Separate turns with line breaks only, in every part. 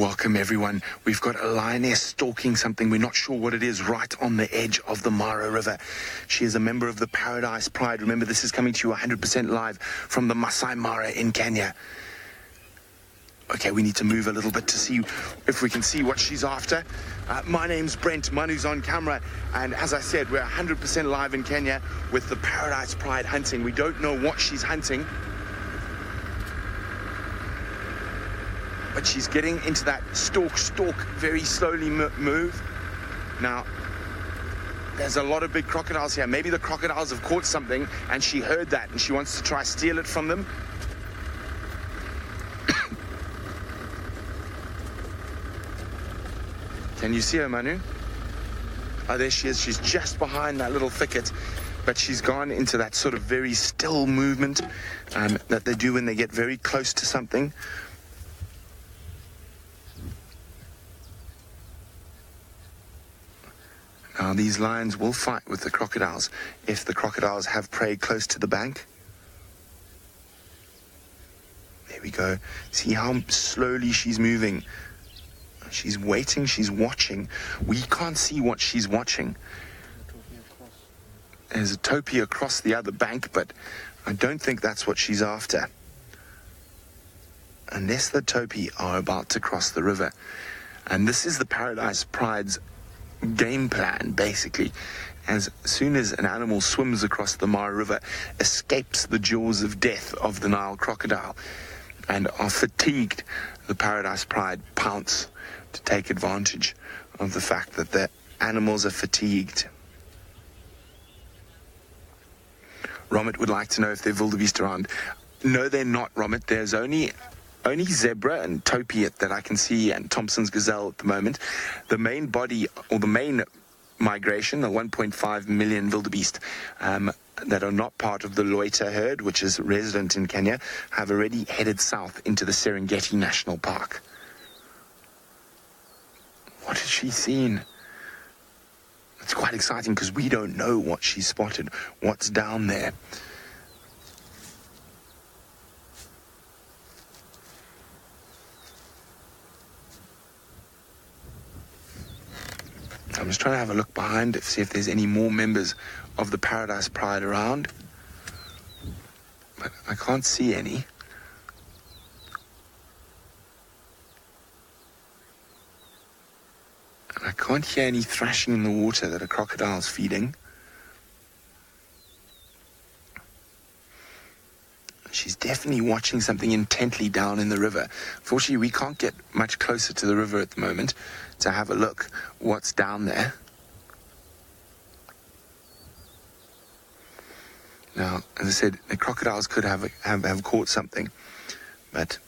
Welcome everyone. We've got a lioness stalking something. We're not sure what it is, right on the edge of the Mara River. She is a member of the Paradise Pride. Remember, this is coming to you 100% live from the Masai Mara in Kenya. Okay, we need to move a little bit to see if we can see what she's after. My name's Brent, Manu's on camera, and as I said, we're 100% live in Kenya with the Paradise Pride hunting. We don't know what she's hunting, but she's getting into that stalk, very slowly move. Now, there's a lot of big crocodiles here. Maybe the crocodiles have caught something and she heard that and she wants to try steal it from them. Can you see her, Manu? Oh, there she is. She's just behind that little thicket, but she's gone into that sort of very still movement that they do when they get very close to something. Now, these lions will fight with the crocodiles if the crocodiles have prey close to the bank. There we go. See how slowly she's moving. She's waiting, she's watching. We can't see what she's watching. There's a topi across the other bank, but I don't think that's what she's after. Unless the topi are about to cross the river. And this is the Paradise Pride's game plan, basically. As soon as an animal swims across the Mara River, escapes the jaws of death of the Nile crocodile, and are fatigued, the Paradise Pride pounce to take advantage of the fact that the animals are fatigued. Romit would like to know if they're wildebeest around. No, they're not, Romit. There's only zebra and topi that I can see, and Thompson's gazelle at the moment. The main body, or the main migration, the 1.5 million wildebeest that are not part of the Loin herd, which is resident in Kenya, have already headed south into the Serengeti National Park. What has she seen? It's quite exciting because we don't know what she spotted, what's down there. I'm just trying to have a look behind it, see if there's any more members of the Paradise Pride around. But I can't see any. And I can't hear any thrashing in the water that a crocodile's feeding. She's definitely watching something intently down in the river. Fortunately, we can't get much closer to the river at the moment to have a look what's down there. Now, as I said, the crocodiles could have caught something, but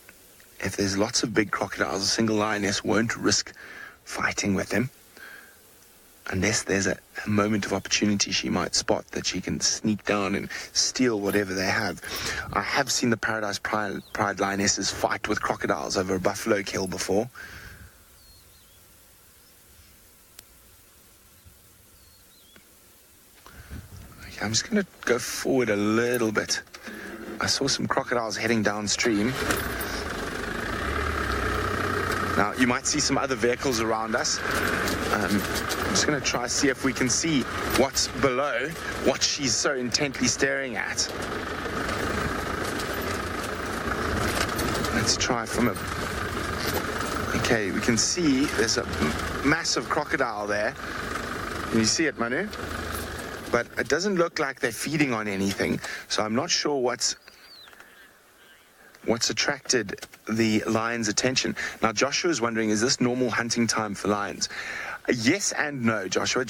if there's lots of big crocodiles, a single lioness won't risk fighting with them unless there's a moment of opportunity she might spot that she can sneak down and steal whatever they have. I have seen the Paradise Pride lionesses fight with crocodiles over a buffalo kill before. Okay, I'm just going to go forward a little bit. I saw some crocodiles heading downstream. Now, you might see some other vehicles around us. I'm just going to try to see if we can see what's below, what she's so intently staring at. Let's try from a... Okay, we can see there's a massive crocodile there. Can you see it, Manu? But it doesn't look like they're feeding on anything, so I'm not sure what's attracted the lion's attention. Now, Joshua is wondering, is this normal hunting time for lions? Yes and no, Joshua.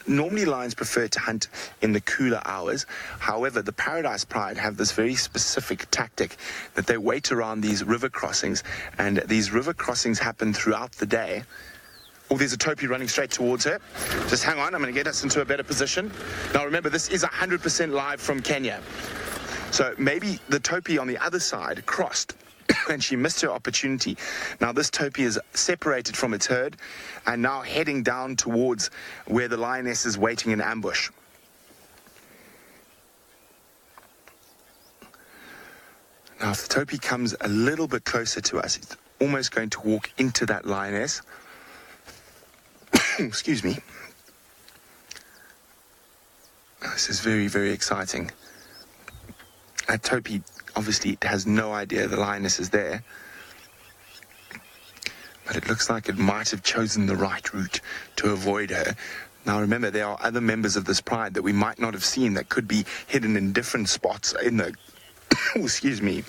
Normally lions prefer to hunt in the cooler hours. However, the Paradise Pride have this very specific tactic that they wait around these river crossings, and these river crossings happen throughout the day. Oh, there's a topi running straight towards her. Just hang on, I'm going to get us into a better position. Now, remember, this is 100% live from Kenya. So maybe the topi on the other side crossed and she missed her opportunity. Now this topi is separated from its herd and now heading down towards where the lioness is waiting in ambush. Now if the topi comes a little bit closer to us, it's almost going to walk into that lioness. Excuse me. This is very, very exciting. That Topi obviously has no idea the lioness is there. But it looks like it might have chosen the right route to avoid her. Now remember, there are other members of this pride that we might not have seen that could be hidden in different spots in the... excuse me.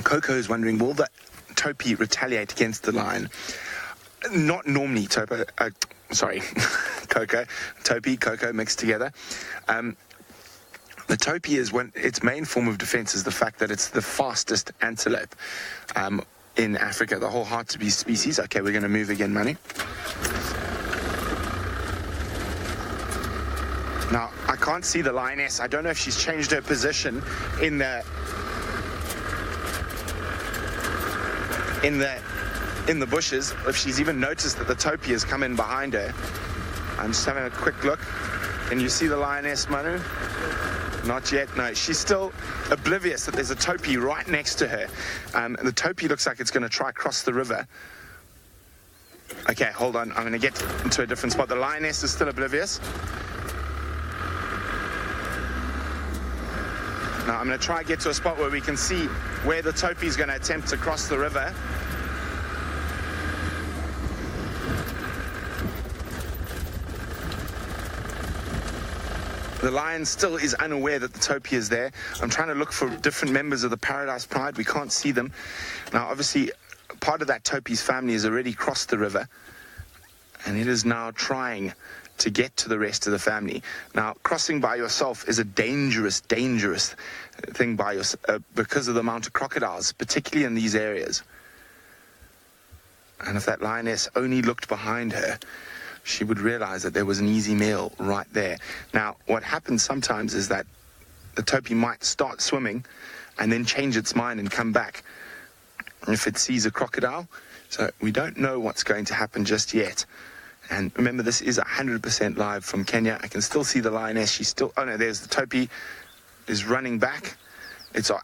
Coco is wondering, will the Topi retaliate against the lion? Not normally, Coco. Topi, Coco mixed together. The Topi is its main form of defense is the fact that it's the fastest antelope in Africa, the whole hartebeest species. Okay, we're going to move again, Manu. Now, I can't see the lioness. I don't know if she's changed her position in the bushes, if she's even noticed that the Topi has come in behind her. I'm just having a quick look. Can you see the lioness, Manu? Not yet, no. She's still oblivious that there's a Topi right next to her. And the Topi looks like it's going to try cross the river. Okay, hold on. I'm going to get into a different spot. The lioness is still oblivious. Now, I'm going to try and get to a spot where we can see where the Topi is going to attempt to cross the river. The lion still is unaware that the Topi is there. I'm trying to look for different members of the Paradise Pride. We can't see them. Now, obviously, part of that Topi's family has already crossed the river, and it is now trying to get to the rest of the family. Now, crossing by yourself is a dangerous, dangerous thing because of the amount of crocodiles, particularly in these areas. And if that lioness only looked behind her, she would realize that there was an easy meal right there. Now, what happens sometimes is that the Topi might start swimming and then change its mind and come back if it sees a crocodile. So we don't know what's going to happen just yet. And remember, this is 100% live from Kenya. I can still see the lioness. She's still... Oh, no, there's the Topi is running back.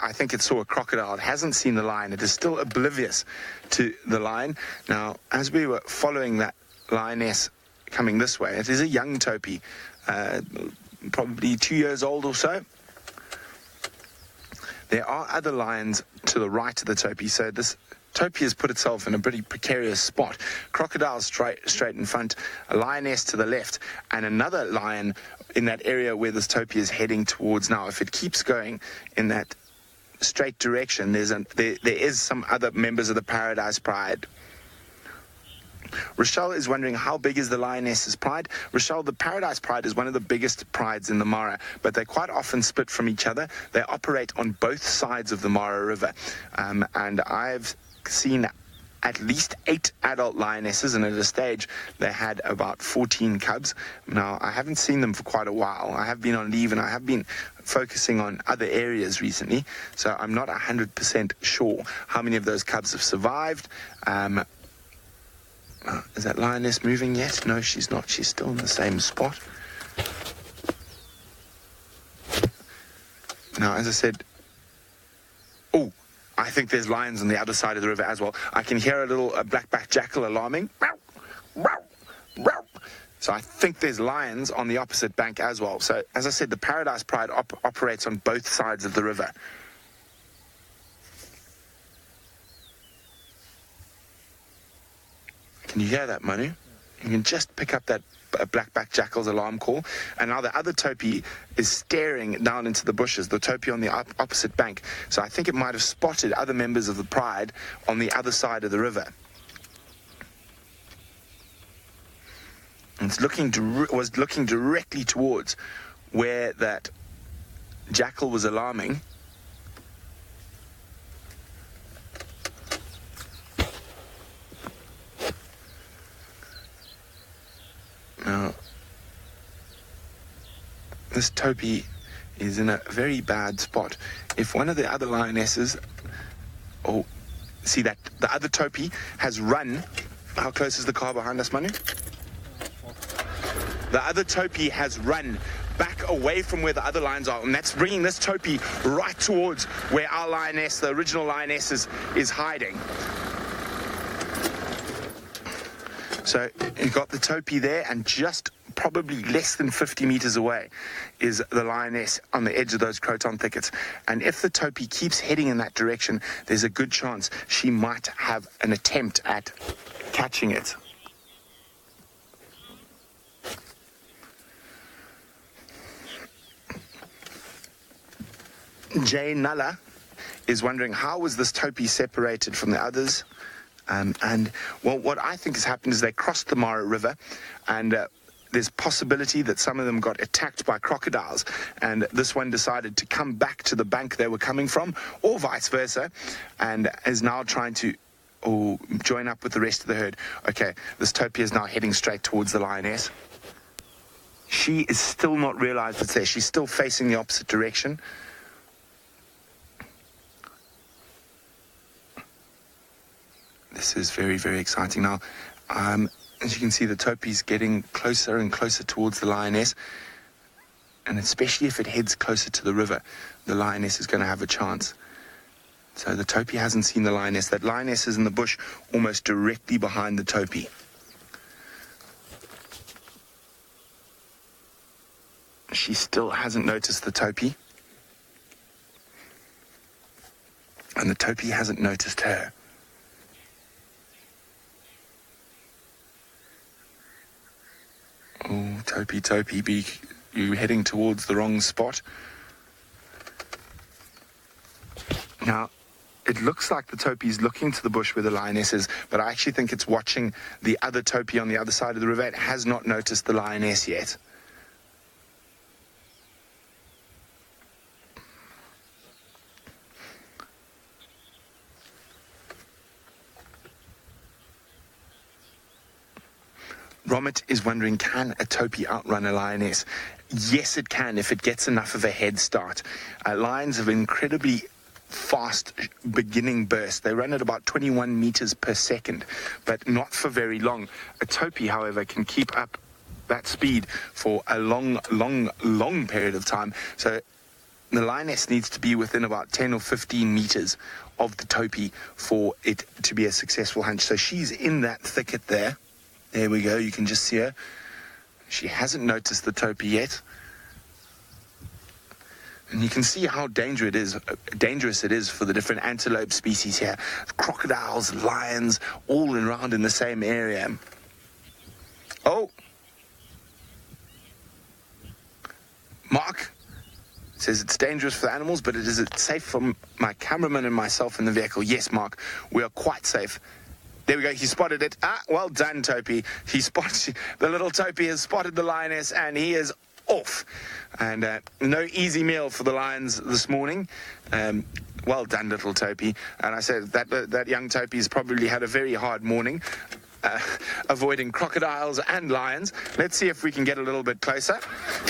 I think it saw a crocodile. It hasn't seen the lion. It is still oblivious to the lion. Now, as we were following that lioness coming this way, it is a young Topi, probably 2 years old or so. There are other lions to the right of the Topi, so this Topi has put itself in a pretty precarious spot. Crocodiles straight in front, a lioness to the left, and another lion in that area where this Topi is heading towards now. If it keeps going in that straight direction, there is some other members of the Paradise Pride. Rochelle is wondering, how big is the lioness's pride? Rochelle, the Paradise Pride is one of the biggest prides in the Mara, but they quite often split from each other. They operate on both sides of the Mara River, and I've seen at least 8 adult lionesses, and at a stage they had about 14 cubs. Now, I haven't seen them for quite a while. I have been on leave and I have been focusing on other areas recently, so I'm not 100% sure how many of those cubs have survived. Is that lioness moving yet? No, she's not. She's still in the same spot. Now, as I said, I think there's lions on the other side of the river as well. I can hear a little black-backed jackal alarming. So I think there's lions on the opposite bank as well. So, as I said, the Paradise Pride operates on both sides of the river. Can you hear that, Manu? You can just pick up that black-backed jackal's alarm call. And now the other Topi is staring down into the bushes, the Topi on the opposite bank. So I think it might have spotted other members of the pride on the other side of the river. And it's was looking directly towards where that jackal was alarming. Now, this Topi is in a very bad spot. If one of the other lionesses, see that the other Topi has run. How close is the car behind us, Manu? The other Topi has run back away from where the other lions are, and that's bringing this topee right towards where our lioness, the original lioness, is hiding. So you've got the topee there, and just probably less than 50 meters away is the lioness on the edge of those croton thickets. And if the topee keeps heading in that direction, there's a good chance she might have an attempt at catching it. Jay Nulla is wondering, how was this topee separated from the others? And well, what I think has happened is they crossed the Mara River, and there's possibility that some of them got attacked by crocodiles, and this one decided to come back to the bank they were coming from, or vice versa, and is now trying to join up with the rest of the herd. Okay, this topee is now heading straight towards the lioness. She is still not realized it's there. She's still facing the opposite direction. This is very, very exciting. Now, as you can see, the topee's getting closer and closer towards the lioness, and especially if it heads closer to the river, the lioness is going to have a chance. So the topee hasn't seen the lioness. That lioness is in the bush almost directly behind the topee. She still hasn't noticed the topee, and the topee hasn't noticed her. Oh, topee, you're heading towards the wrong spot. Now, it looks like the topee's looking to the bush where the lioness is, but I actually think it's watching the other topee on the other side of the river. It has not noticed the lioness yet. Romit is wondering, can a topee outrun a lioness? Yes, it can if it gets enough of a head start. Lions have incredibly fast beginning burst. They run at about 21 meters per second, but not for very long. A topee, however, can keep up that speed for a long period of time. So the lioness needs to be within about 10 or 15 meters of the topee for it to be a successful hunt. So she's in that thicket there. There we go, you can just see her. She hasn't noticed the topee yet. And you can see how dangerous it is for the different antelope species here. Crocodiles, lions, all around in the same area. Oh! Mark says it's dangerous for the animals, but is it safe for my cameraman and myself in the vehicle? Yes, Mark, we are quite safe. There we go, he spotted it. Well done, Topee. The little Topee has spotted the lioness, and he is off. And no easy meal for the lions this morning. Well done, little Topee. And I said that young Topee's probably had a very hard morning, avoiding crocodiles and lions. Let's see if we can get a little bit closer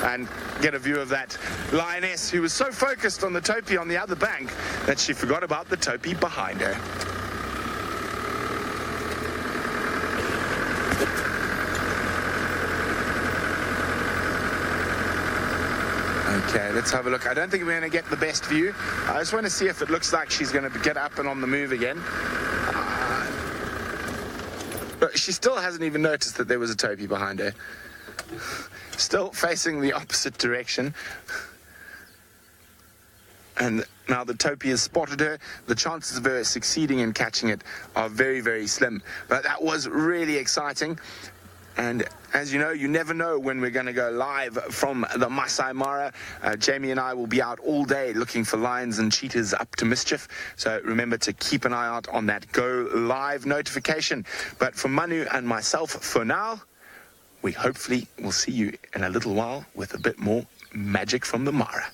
and get a view of that lioness who was so focused on the Topee on the other bank that she forgot about the Topee behind her. Okay, let's have a look. I don't think we're going to get the best view. I just want to see if it looks like she's going to get up and on the move again. But she still hasn't even noticed that there was a topee behind her. Still facing the opposite direction. And now the topee has spotted her. The chances of her succeeding in catching it are very, very slim. But that was really exciting. And as you know, you never know when we're going to go live from the Masai Mara. Jamie and I will be out all day looking for lions and cheetahs up to mischief. So remember to keep an eye out on that go live notification. But for Manu and myself, for now, we hopefully will see you in a little while with a bit more magic from the Mara.